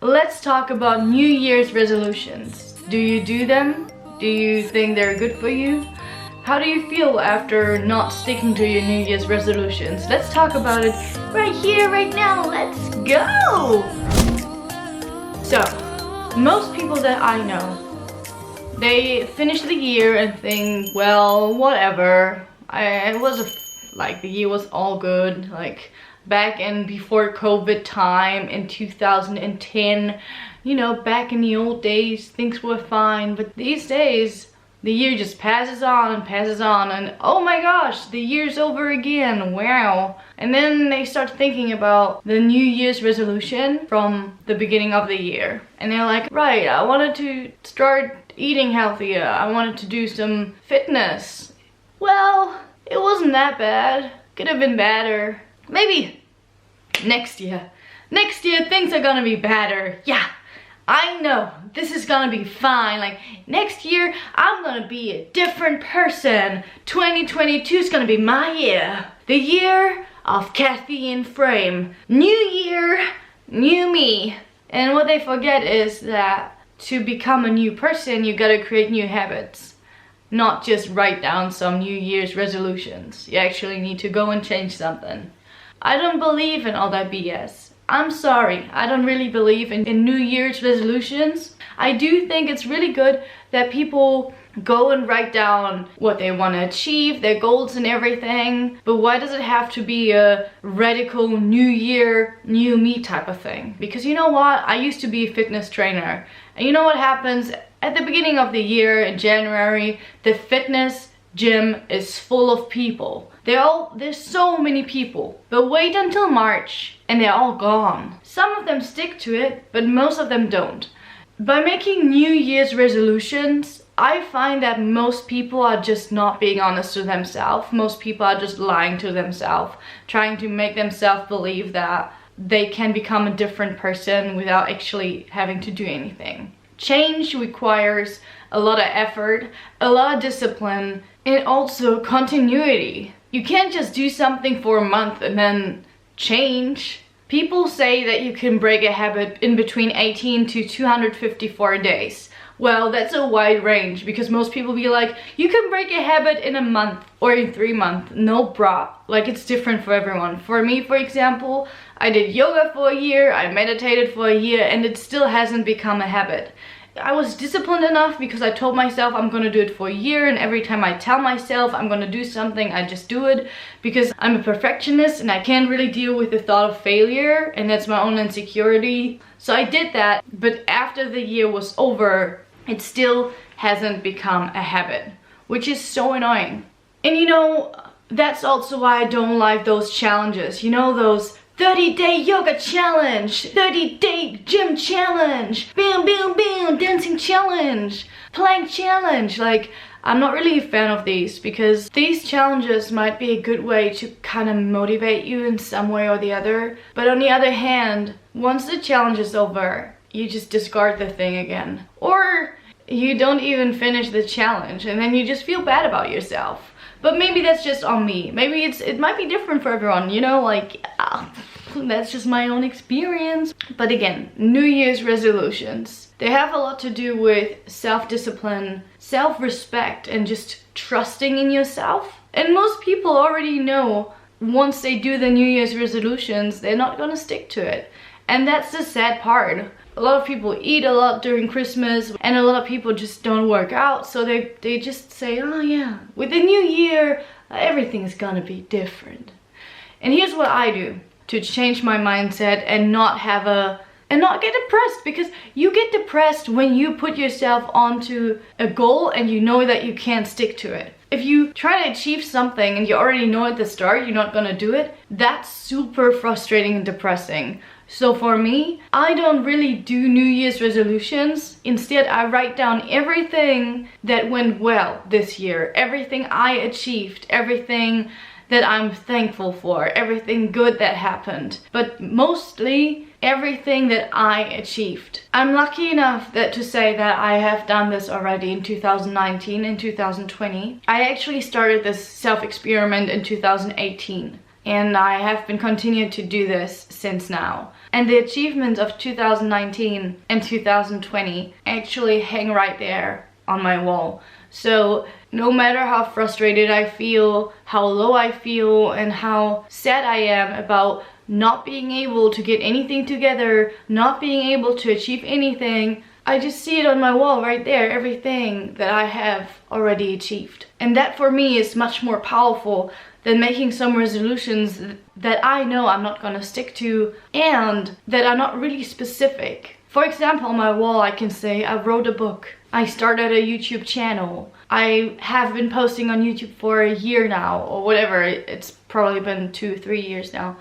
Let's talk about New Year's resolutions. Do you do them? Do you think they're good for you? How do you feel after not sticking to your New Year's resolutions? Let's talk about it right here, right now. Let's go! So, most people that I know, they finish the year and think, well, whatever. The year was all good. Like, back in before COVID time in 2010, you know, back in the old days, things were fine. But these days, the year just passes on and oh my gosh, the year's over again, wow. And then they start thinking about the New Year's resolution from the beginning of the year. And they're like, right, I wanted to start eating healthier. I wanted to do some fitness. Well, it wasn't that bad. Could have been better. Maybe next year. Next year things are gonna be better. Yeah, I know. This is gonna be fine. Like, next year I'm gonna be a different person. 2022 is gonna be my year. The year of KathyInFrame. New year, new me. And what they forget is that to become a new person, you gotta create new habits. Not just write down some New Year's resolutions. You actually need to go and change something. I don't believe in all that BS. I'm sorry, I don't really believe in New Year's resolutions. I do think it's really good that people go and write down what they want to achieve, their goals and everything. But why does it have to be a radical New Year, new me type of thing? Because you know what? I used to be a fitness trainer. And you know what happens? At the beginning of the year, in January, the fitness gym is full of people. There's so many people. But wait until March and they're all gone. Some of them stick to it, but most of them don't. By making New Year's resolutions, I find that most people are just not being honest to themselves. Most people are just lying to themselves, trying to make themselves believe that they can become a different person without actually having to do anything. Change requires a lot of effort, a lot of discipline, and also continuity. You can't just do something for a month and then change. People say that you can break a habit in between 18 to 254 days. Well, that's a wide range because most people be like, you can break a habit in a month or in 3 months. No brah. Like, it's different for everyone. For me, for example, I did yoga for a year, I meditated for a year, and it still hasn't become a habit. I was disciplined enough because I told myself I'm gonna do it for a year, and every time I tell myself I'm gonna do something, I just do it because I'm a perfectionist and I can't really deal with the thought of failure, and that's my own insecurity. So I did that, but after the year was over, it still hasn't become a habit, which is so annoying. And you know, that's also why I don't like those challenges. You know, those 30-day yoga challenge, 30-day gym challenge, bam, bam, bam, dancing challenge, plank challenge. Like, I'm not really a fan of these because these challenges might be a good way to kind of motivate you in some way or the other. But on the other hand, once the challenge is over, you just discard the thing again. Or you don't even finish the challenge and then you just feel bad about yourself. But maybe that's just on me. Maybe it might be different for everyone, you know, like, that's just my own experience. But again, New Year's resolutions, they have a lot to do with self-discipline, self-respect, and just trusting in yourself. And most people already know once they do the New Year's resolutions, they're not gonna stick to it. And that's the sad part. A lot of people eat a lot during Christmas and a lot of people just don't work out, so they just say, oh yeah, with the new year everything is gonna be different. And here's what I do to change my mindset and not get depressed, because you get depressed when you put yourself onto a goal and you know that you can't stick to it. If you try to achieve something and you already know at the start you're not gonna do it, that's super frustrating and depressing. So for me, I don't really do New Year's resolutions. Instead, I write down everything that went well this year, everything I achieved, everything that I'm thankful for, everything good that happened, but mostly everything that I achieved. I'm lucky enough to say that I have done this already in 2019 and 2020. I actually started this self-experiment in 2018. and I have been continuing to do this since now. And the achievements of 2019 and 2020 actually hang right there on my wall. So no matter how frustrated I feel, how low I feel, and how sad I am about not being able to get anything together, not being able to achieve anything, I just see it on my wall right there, everything that I have already achieved. And that for me is much more powerful than making some resolutions that I know I'm not gonna stick to and that are not really specific. For example, on my wall I can say I wrote a book, I started a YouTube channel, I have been posting on YouTube for a year now, or whatever, it's probably been 2-3 years now.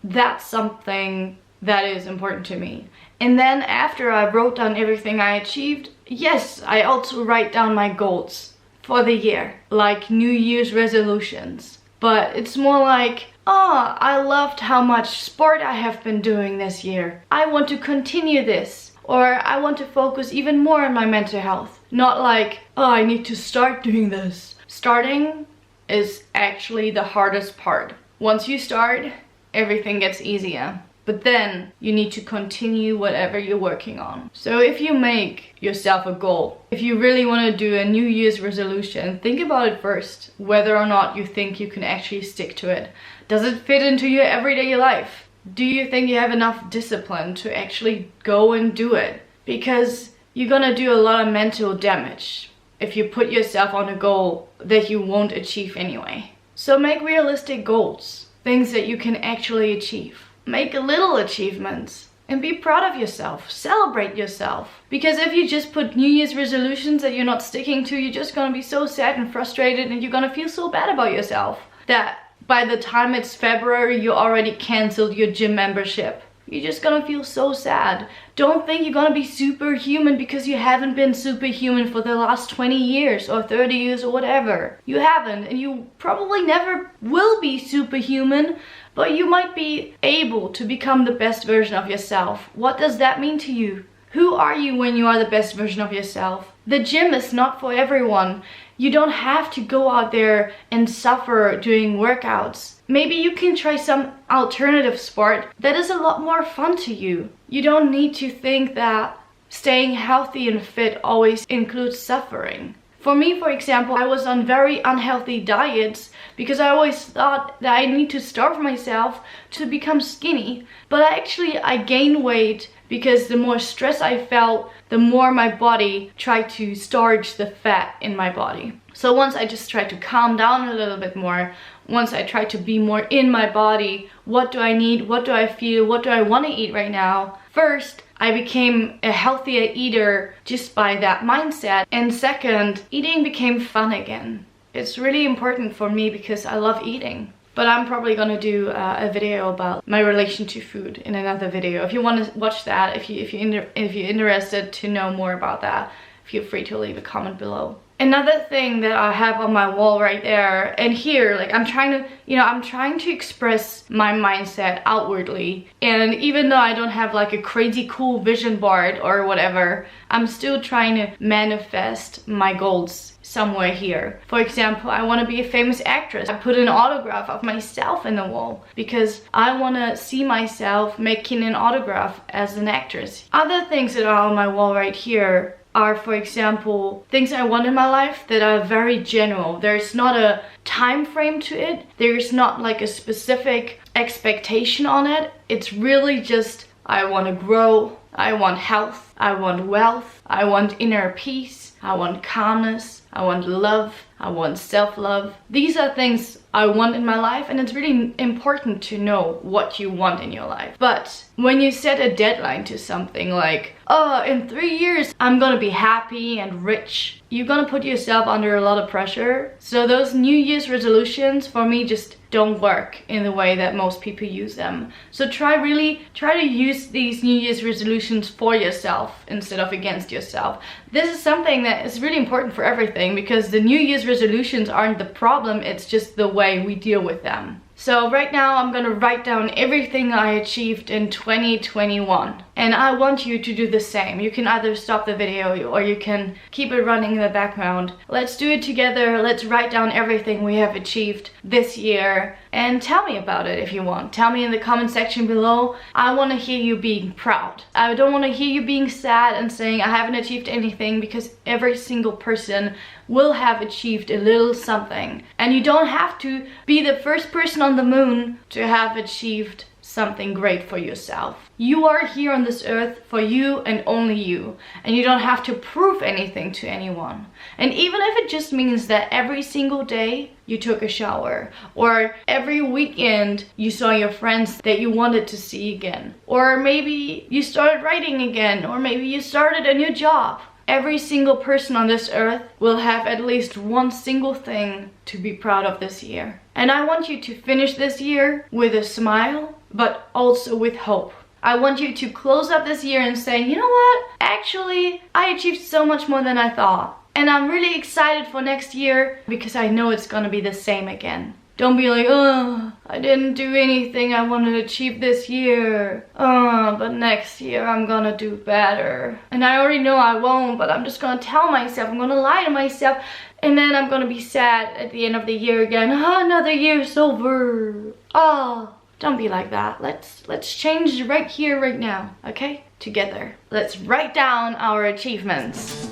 That's something that is important to me. And then after I wrote down everything I achieved, yes, I also write down my goals for the year, like New Year's resolutions. But it's more like, oh, I loved how much sport I have been doing this year. I want to continue this. Or I want to focus even more on my mental health. Not like, oh, I need to start doing this. Starting is actually the hardest part. Once you start, everything gets easier. But then you need to continue whatever you're working on. So if you make yourself a goal, if you really want to do a New Year's resolution, think about it first, whether or not you think you can actually stick to it. Does it fit into your everyday life? Do you think you have enough discipline to actually go and do it? Because you're gonna do a lot of mental damage if you put yourself on a goal that you won't achieve anyway. So make realistic goals, things that you can actually achieve. Make little achievements and be proud of yourself. Celebrate yourself. Because if you just put New Year's resolutions that you're not sticking to, you're just gonna be so sad and frustrated and you're gonna feel so bad about yourself that by the time it's February, you already canceled your gym membership. You're just gonna feel so sad. Don't think you're gonna be superhuman because you haven't been superhuman for the last 20 years or 30 years or whatever. You haven't, and you probably never will be superhuman, but you might be able to become the best version of yourself. What does that mean to you? Who are you when you are the best version of yourself? The gym is not for everyone. You don't have to go out there and suffer doing workouts. Maybe you can try some alternative sport that is a lot more fun to you. You don't need to think that staying healthy and fit always includes suffering. For me, for example, I was on very unhealthy diets because I always thought that I need to starve myself to become skinny. But I gained weight because the more stress I felt, the more my body tried to starve the fat in my body. So once I just tried to calm down a little bit more, once I tried to be more in my body, what do I need, what do I feel, what do I want to eat right now? First, I became a healthier eater just by that mindset. And second, eating became fun again. It's really important for me because I love eating. But I'm probably gonna do a video about my relation to food in another video. If you want to watch that, if you're interested to know more about that, feel free to leave a comment below. Another thing that I have on my wall right there and here, like I'm trying to express my mindset outwardly. And even though I don't have like a crazy cool vision board or whatever, I'm still trying to manifest my goals somewhere here. For example, I want to be a famous actress. I put an autograph of myself in the wall because I want to see myself making an autograph as an actress. Other things that are on my wall right here are, for example, things I want in my life that are very general. There's not a time frame to it. There's not like a specific expectation on it. It's really just, I want to grow, I want health, I want wealth, I want inner peace, I want calmness, I want love, I want self-love. These are things I want in my life, and it's really important to know what you want in your life. But when you set a deadline to something like, oh, in 3 years I'm gonna be happy and rich, you're gonna put yourself under a lot of pressure. So those New Year's resolutions for me just don't work in the way that most people use them. So try to use these New Year's resolutions for yourself instead of against yourself. This is something that is really important for everything, because the New Year's resolutions aren't the problem, it's just the way we deal with them. So right now I'm gonna write down everything I achieved in 2021. And I want you to do the same. You can either stop the video or you can keep it running in the background. Let's do it together. Let's write down everything we have achieved this year. and tell me about it if you want. Tell me in the comment section below. I want to hear you being proud. I don't want to hear you being sad and saying I haven't achieved anything, because every single person will have achieved a little something. And you don't have to be the first person on the moon to have achieved something great for yourself. You are here on this earth for you and only you, and you don't have to prove anything to anyone. And even if it just means that every single day you took a shower, or every weekend you saw your friends that you wanted to see again, or maybe you started writing again, or maybe you started a new job. Every single person on this earth will have at least one single thing to be proud of this year. And I want you to finish this year with a smile, but also with hope. I want you to close up this year and say, you know what? Actually, I achieved so much more than I thought. And I'm really excited for next year, because I know it's gonna be the same again. Don't be like, oh, I didn't do anything I wanted to achieve this year. Oh, but next year I'm gonna do better. And I already know I won't, but I'm just gonna tell myself, I'm gonna lie to myself, and then I'm gonna be sad at the end of the year again. Oh, another year's over. Oh, don't be like that. Let's change right here, right now, okay? Together. Let's write down our achievements.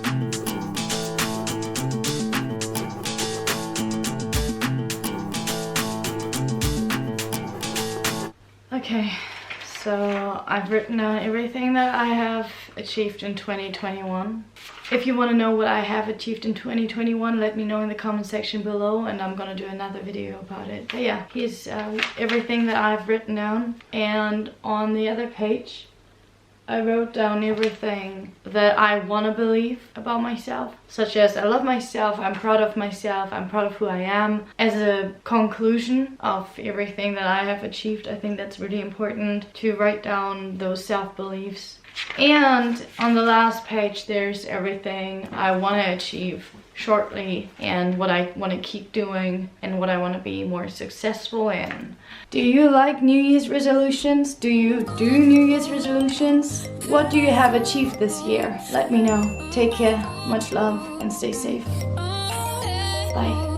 Okay, so I've written down everything that I have achieved in 2021. If you want to know what I have achieved in 2021, let me know in the comment section below, and I'm gonna do another video about it. But yeah, here's everything that I've written down. And on the other page, I wrote down everything that I want to believe about myself, such as I love myself, I'm proud of myself, I'm proud of who I am. As a conclusion of everything that I have achieved, I think that's really important to write down those self-beliefs. And on the last page, there's everything I want to achieve shortly, and what I want to keep doing, and what I want to be more successful in. Do you like New Year's resolutions? Do you do New Year's resolutions? What do you have achieved this year? Let me know. Take care, much love, and stay safe. Bye.